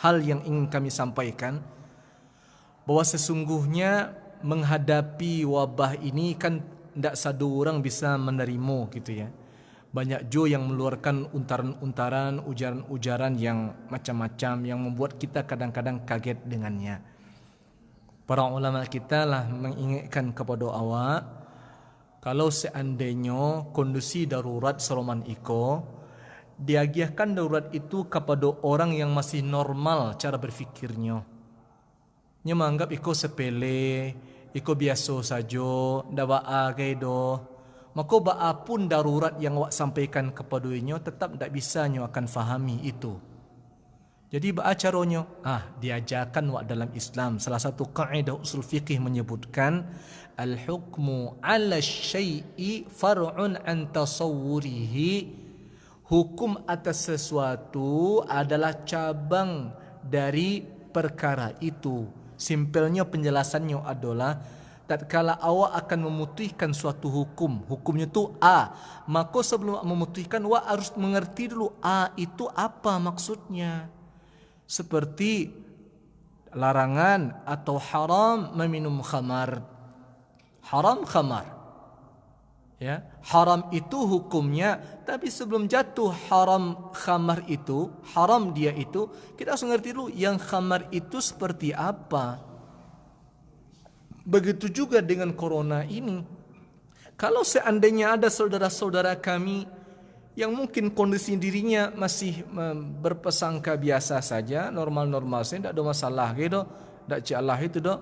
hal yang ingin kami sampaikan, bahwa sesungguhnya menghadapi wabah ini kan tidak satu orang bisa menerima gitu ya. Banyak jo yang mengeluarkan untaran-untaran, ujaran-ujaran yang macam-macam yang membuat kita kadang-kadang kaget dengannya. Para ulama kita lah mengingatkan kepada awak, kalau seandainya kondisi darurat seroman iko, diagiahkan darurat itu kepada orang yang masih normal cara berfikirnya. Nya menganggap iko sepele, iko biasa saja, ndak ba'a gaido. Maka ba'a pun darurat yang awak sampaikan kepadanya tetap ndak bisa nyo akan fahami itu. Jadi ba'a caranya? Diajarkan wak dalam Islam. Salah satu kaidah usul fiqih menyebutkan al-hukmu 'ala syai'i far'un an tasawwurihi. Hukum atas sesuatu adalah cabang dari perkara itu. Simpelnya penjelasannya adalah tatkala awak akan memutihkan suatu hukum, hukumnya tu A, maka sebelum memutihkan awak harus mengerti dulu A itu apa maksudnya. Seperti larangan atau haram meminum khamar. Haram khamar. Ya, haram itu hukumnya, tapi sebelum jatuh haram khamar itu, haram dia itu, kita harus mengerti dulu yang khamar itu seperti apa. Begitu juga dengan corona ini. Kalau seandainya ada saudara-saudara kami yang mungkin kondisi dirinya masih berpesangka biasa saja, normal-normal saja, tidak ada masalah gitu, tidak Allah itu dok,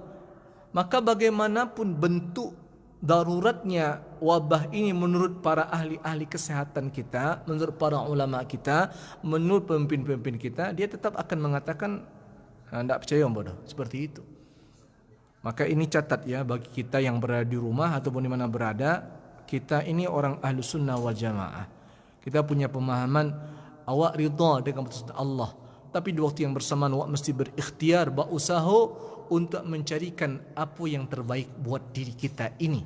maka bagaimanapun bentuk daruratnya wabah ini menurut para ahli-ahli kesehatan kita, menurut para ulama kita, menurut pemimpin-pemimpin kita, dia tetap akan mengatakan tidak percaya bodoh, seperti itu. Maka ini catat ya bagi kita yang berada di rumah ataupun di mana berada, kita ini orang ahlu sunnah wal jamaah. Kita punya pemahaman awak ridha dengan keputusan Allah, tapi di waktu yang bersamaan awak mesti berikhtiar, berusaha untuk mencarikan apa yang terbaik buat diri kita ini.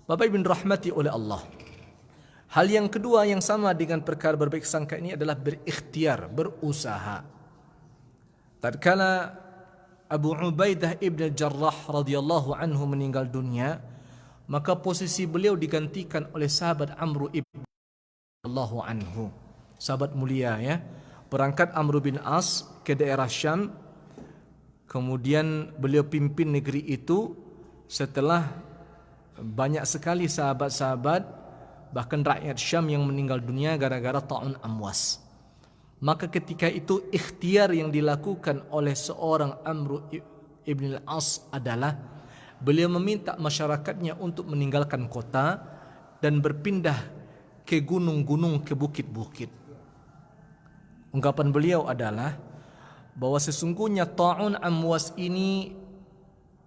Bapak Ibu rahmati oleh Allah. Hal yang kedua yang sama dengan perkara berbaik sangka ini adalah berikhtiar, berusaha. Tatkala Abu Ubaidah ibn Jarrah radhiyallahu anhu meninggal dunia, maka posisi beliau digantikan oleh sahabat Amr ibn radhiyallahu anhu, sahabat mulia ya. Berangkat Amr bin As ke daerah Syam, kemudian beliau pimpin negeri itu setelah banyak sekali sahabat-sahabat bahkan rakyat Syam yang meninggal dunia gara-gara ta'un amwas. Maka ketika itu ikhtiar yang dilakukan oleh seorang Amr ibn al-As adalah beliau meminta masyarakatnya untuk meninggalkan kota dan berpindah ke gunung-gunung, ke bukit-bukit. Ungkapan beliau adalah bahwa sesungguhnya ta'un amwas ini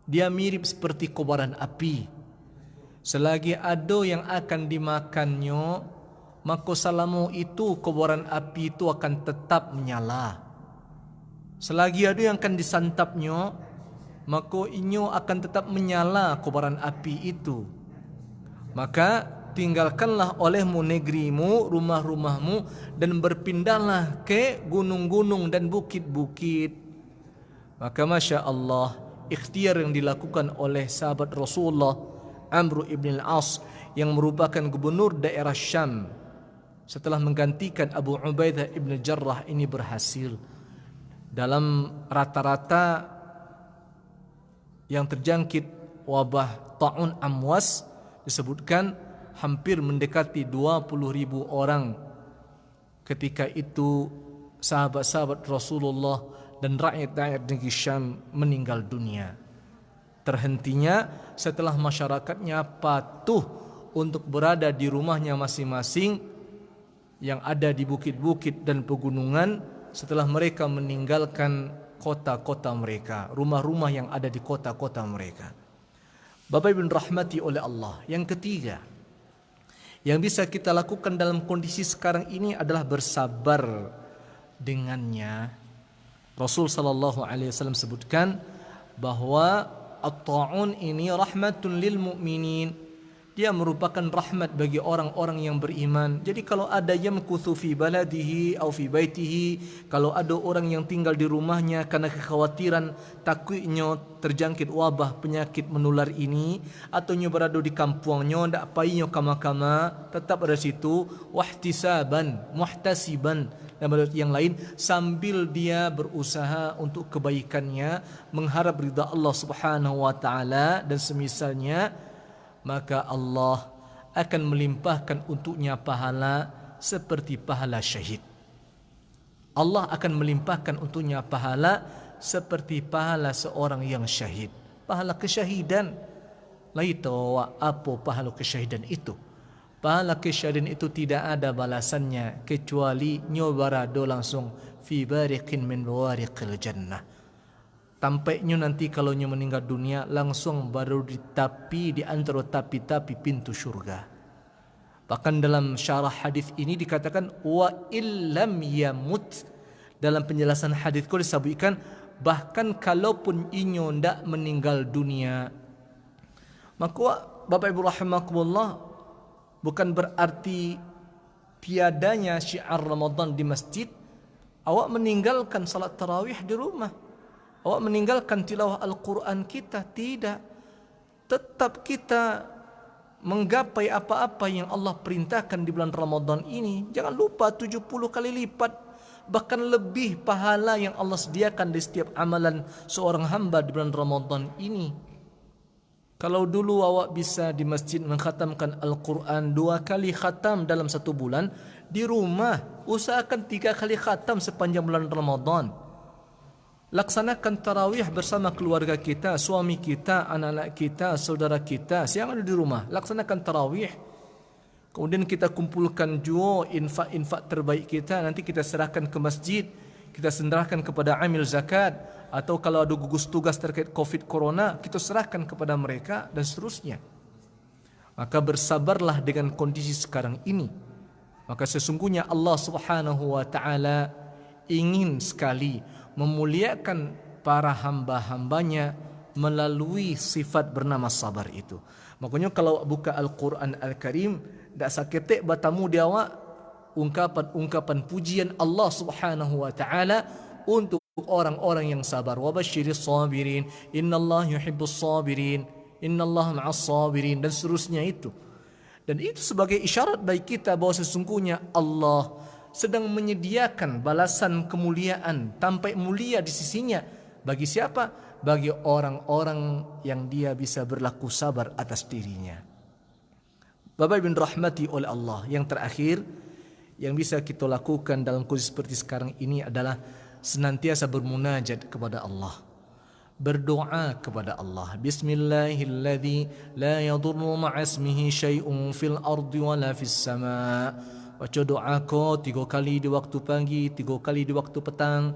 dia mirip seperti kobaran api. Selagi ada yang akan dimakannya, maka selama itu kobaran api itu akan tetap menyala. Selagi ada yang akan disantapnya, maka inyo akan tetap menyala kobaran api itu. Maka tinggalkanlah olehmu negerimu, rumah-rumahmu, dan berpindahlah ke gunung-gunung dan bukit-bukit. Maka Masya Allah, ikhtiar yang dilakukan oleh sahabat Rasulullah Amr ibn al-As yang merupakan gubernur daerah Syam setelah menggantikan Abu Ubaidah ibn Jarrah ini berhasil. Dalam rata-rata yang terjangkit wabah ta'un amwas disebutkan hampir mendekati 20.000 orang. Ketika itu sahabat-sahabat Rasulullah dan rakyat-rakyat negeri Syam meninggal dunia. Terhentinya setelah masyarakatnya patuh untuk berada di rumahnya masing-masing yang ada di bukit-bukit dan pegunungan setelah mereka meninggalkan kota-kota mereka, rumah-rumah yang ada di kota-kota mereka. Bapak Ibu rahmati oleh Allah, yang ketiga yang bisa kita lakukan dalam kondisi sekarang ini adalah bersabar dengannya. Rasul sallallahu alaihi wasallam sebutkan bahwa at-ta'un ini rahmatun lil mu'minin. Dia merupakan rahmat bagi orang-orang yang beriman. Jadi kalau ada yamkuthu fi baladihi atau fi baitihi, kalau ada orang yang tinggal di rumahnya karena kekhawatiran takutnya terjangkit wabah penyakit menular ini, atau nya berada di kampungnya ndak payahnya kama-kama tetap ada situ, wahtisaban muhtasiban, dan menurut yang lain sambil dia berusaha untuk kebaikannya, mengharap ridha Allah Subhanahu wa taala dan semisalnya, maka Allah akan melimpahkan untuknya pahala seperti pahala syahid. Allah akan melimpahkan untuknya pahala seperti pahala seorang yang syahid. Pahala kesyahidan. Lai tahu apa pahala kesyahidan itu? Pahala kesyahidan itu tidak ada balasannya kecuali nyobarado langsung fi bariqin min bawariqil jannah. Tampaknya nanti kalau nyo meninggal dunia langsung baru di tapi di antara tapi-tapi pintu syurga. Bahkan dalam syarah hadis ini dikatakan wa illam yamut. Dalam penjelasan hadis itu disebutkan bahkan kalaupun inyo ndak meninggal dunia, maka Bapak Ibu rahimakumullah, bukan berarti tiadanya syiar Ramadan di masjid, awak meninggalkan salat tarawih di rumah, awak meninggalkan tilawah Al-Quran kita. Tidak. Tetap kita menggapai apa-apa yang Allah perintahkan di bulan Ramadan ini. Jangan lupa 70 kali lipat, bahkan lebih pahala yang Allah sediakan di setiap amalan seorang hamba di bulan Ramadan ini. Kalau dulu awak bisa di masjid mengkhatamkan Al-Quran 2 kali khatam dalam 1 bulan, di rumah usahakan 3 kali khatam sepanjang bulan Ramadan. Laksanakan tarawih bersama keluarga kita, suami kita, anak-anak kita, saudara kita yang ada di rumah. Laksanakan tarawih. Kemudian kita kumpulkan juga infak-infak terbaik kita. Nanti kita serahkan ke masjid. Kita serahkan kepada amil zakat. Atau kalau ada gugus tugas terkait COVID Corona, kita serahkan kepada mereka dan seterusnya. Maka bersabarlah dengan kondisi sekarang ini. Maka sesungguhnya Allah Subhanahu wa taala ingin sekali memuliakan para hamba-hambanya melalui sifat bernama sabar itu. Makanya kalau buka Al-Quran Al-Karim, tak saketek batamu dia awak ungkapan-ungkapan pujian Allah Subhanahu wa taala untuk orang-orang yang sabar. Wa basyiris sabirin, innallaha yuhibbus sabirin, innallaha ma'as sabirin, dan seterusnya itu. Dan itu sebagai isyarat bagi kita bahwa sesungguhnya Allah sedang menyediakan balasan kemuliaan tampai mulia di sisinya. Bagi siapa? Bagi orang-orang yang dia bisa berlaku sabar atas dirinya. Bapak Ibu rahmati oleh Allah, yang terakhir yang bisa kita lakukan dalam kondisi seperti sekarang ini adalah senantiasa bermunajat kepada Allah, berdoa kepada Allah. Bismillahilladzi la yadurru ma'asmihi syai'un fil ardi wala fis sama'. Baca doa kau 3 kali di waktu pagi, 3 kali di waktu petang.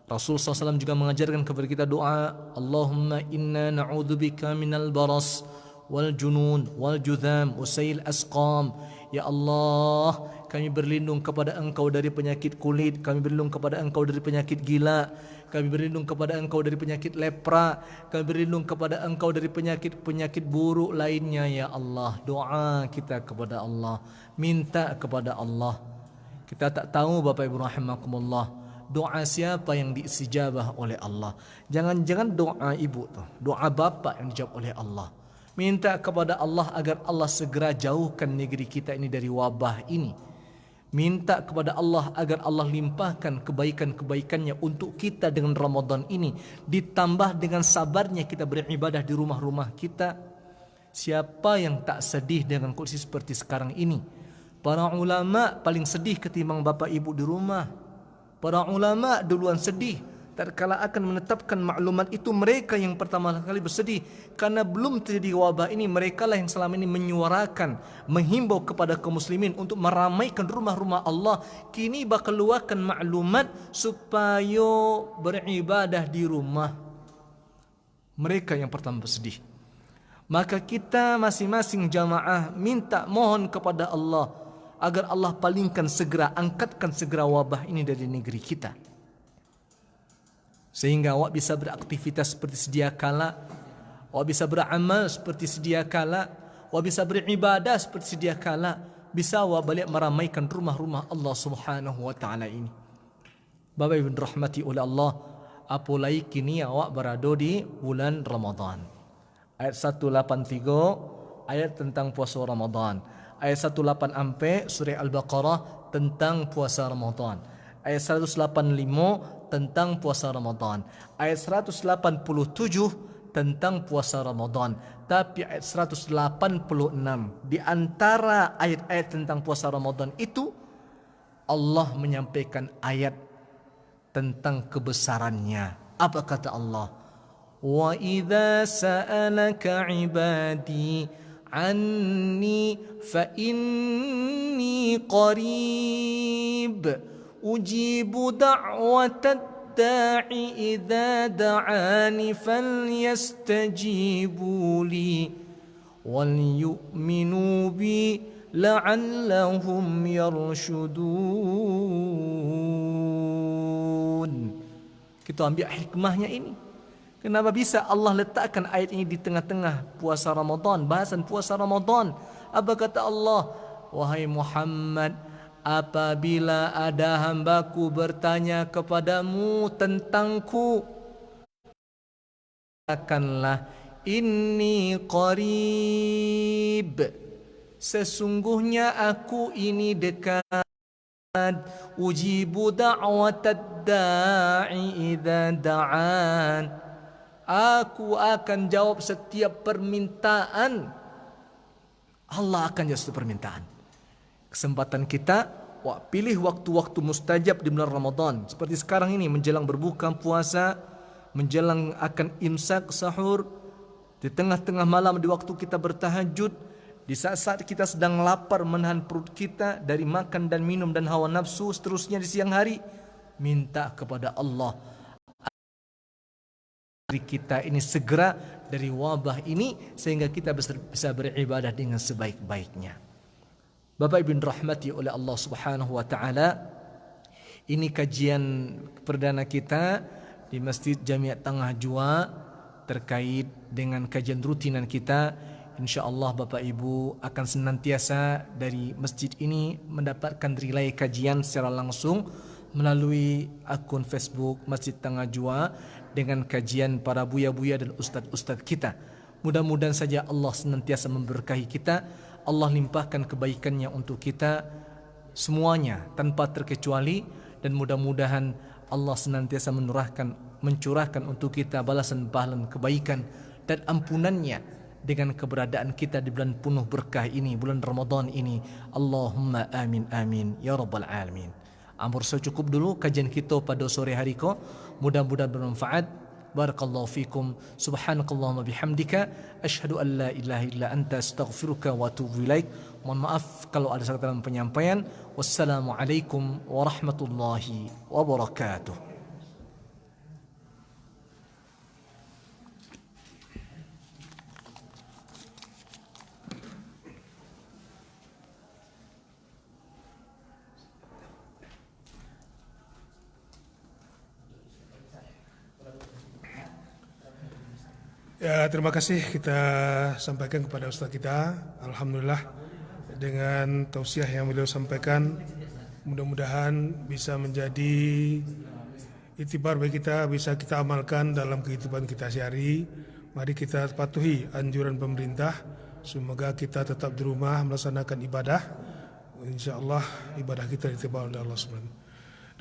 Rasul SAW juga mengajarkan kepada kita doa, Allahumma inna na'udzubika minal baras wal junun wal judham usail asqam. Ya Allah, kami berlindung kepada Engkau dari penyakit kulit, kami berlindung kepada Engkau dari penyakit gila, kami berlindung kepada Engkau dari penyakit lepra, kami berlindung kepada Engkau dari penyakit-penyakit buruk lainnya. Ya Allah, doa kita kepada Allah, minta kepada Allah. Kita tak tahu Bapak Ibu rahimakumullah, doa siapa yang diistijabah oleh Allah. Jangan-jangan doa ibu tuh, doa bapak yang dijawab oleh Allah. Minta kepada Allah agar Allah segera jauhkan negeri kita ini dari wabah ini. Minta kepada Allah agar Allah limpahkan kebaikan-kebaikannya untuk kita dengan Ramadan ini. Ditambah dengan sabarnya kita beribadah di rumah-rumah kita. Siapa yang tak sedih dengan kondisi seperti sekarang ini? Para ulama paling sedih ketimbang bapak ibu di rumah. Para ulama duluan sedih. Tatkala akan menetapkan maklumat itu, mereka yang pertama kali bersedih. Karena belum terjadi wabah ini, mereka lah yang selama ini menyuarakan, menghimbau kepada kaum muslimin untuk meramaikan rumah-rumah Allah. Kini bakal keluarkan maklumat supaya beribadah di rumah. Mereka yang pertama bersedih. Maka kita masing-masing jamaah minta, mohon kepada Allah agar Allah palingkan segera, angkatkan segera wabah ini dari negeri kita, sehingga awak bisa beraktivitas seperti sedia kala, awak bisa beramal seperti sedia kala, awak bisa beribadah seperti sedia kala, bisa awak balik meramaikan rumah-rumah Allah Subhanahu wa taala ini. Bapak Ibu rahmati oleh Allah, apalagi kini awak berada di bulan Ramadan. Ayat 183 ayat tentang puasa Ramadan. Ayat 184 surah Al-Baqarah tentang puasa Ramadan. Ayat 185 tentang puasa Ramadan. Ayat 187 tentang puasa Ramadan. Tapi ayat 186 di antara ayat-ayat tentang puasa Ramadan itu, Allah menyampaikan ayat tentang kebesarannya. Apa kata Allah? Wa idza sa'alaka 'ibadi anni fa inni qarib ujibu da'watad da'i idza da'ani falyastajibu li wal yu'minu bi la'allahum yarshudun. Kita ambil hikmahnya ini. Kenapa bisa Allah letakkan ayat ini di tengah-tengah puasa Ramadan, bahasan puasa Ramadan? Apa kata Allah? Wahai Muhammad, apabila ada hambaku bertanya kepadamu tentangku, katakanlah inni qarib, sesungguhnya aku ini dekat. Ujibu da'watad da'i idza da'an, aku akan jawab setiap permintaan. Allah akan jawab setiap permintaan. Kesempatan kita, pilih waktu-waktu mustajab di bulan Ramadan. Seperti sekarang ini, menjelang berbuka puasa, menjelang akan imsak sahur, di tengah-tengah malam di waktu kita bertahajud, di saat-saat kita sedang lapar menahan perut kita dari makan dan minum dan hawa nafsu, seterusnya di siang hari, minta kepada Allah kita ini segera dari wabah ini, sehingga kita bisa beribadah dengan sebaik-baiknya. Bapak Ibu rahmati oleh Allah Subhanahu wa taala, ini kajian perdana kita di Masjid Jamiat Tengah Jua terkait dengan kajian rutinan kita. InsyaAllah Bapak Ibu akan senantiasa dari masjid ini mendapatkan relay kajian secara langsung melalui akun Facebook Masjid Tengah Jua dengan kajian para buya-buya dan ustadz-ustadz kita. Mudah-mudahan saja Allah senantiasa memberkahi kita, Allah limpahkan kebaikannya untuk kita semuanya tanpa terkecuali, dan mudah-mudahan Allah senantiasa mencurahkan untuk kita balasan pahala kebaikan dan ampunannya dengan keberadaan kita di bulan penuh berkah ini, bulan Ramadan ini. Allahumma amin amin ya rabbal alamin. Saya cukup dulu kajian kita pada sore hari ko. Mudah-mudahan bermanfaat. Barakallahu fikum. Subhanakallahumma bihamdika asyhadu an la ilaha illa anta astaghfiruka wa atubu ilaik. Mohon maaf kalau ada salah dalam penyampaian. Wassalamualaikum warahmatullahi wabarakatuh. Ya, terima kasih kita sampaikan kepada Ustaz kita. Alhamdulillah dengan tausiah yang beliau sampaikan, mudah-mudahan bisa menjadi itibar bagi kita, bisa kita amalkan dalam kehidupan kita sehari. Mari kita patuhi anjuran pemerintah. Semoga kita tetap di rumah melaksanakan ibadah. InsyaAllah ibadah kita diterima oleh Allah SWT.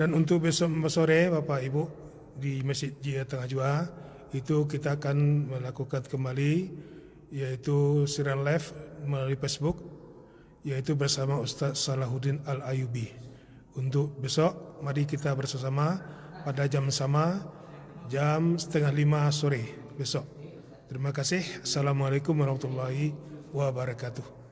Dan untuk besok sore Bapak Ibu di Masjid Jia Tengah Jua, itu kita akan melakukan kembali yaitu siaran live melalui Facebook, yaitu bersama Ustaz Salahuddin Al-Ayubi. Untuk besok mari kita bersama pada jam sama, jam 4:30 sore besok. Terima kasih. Assalamualaikum warahmatullahi wabarakatuh.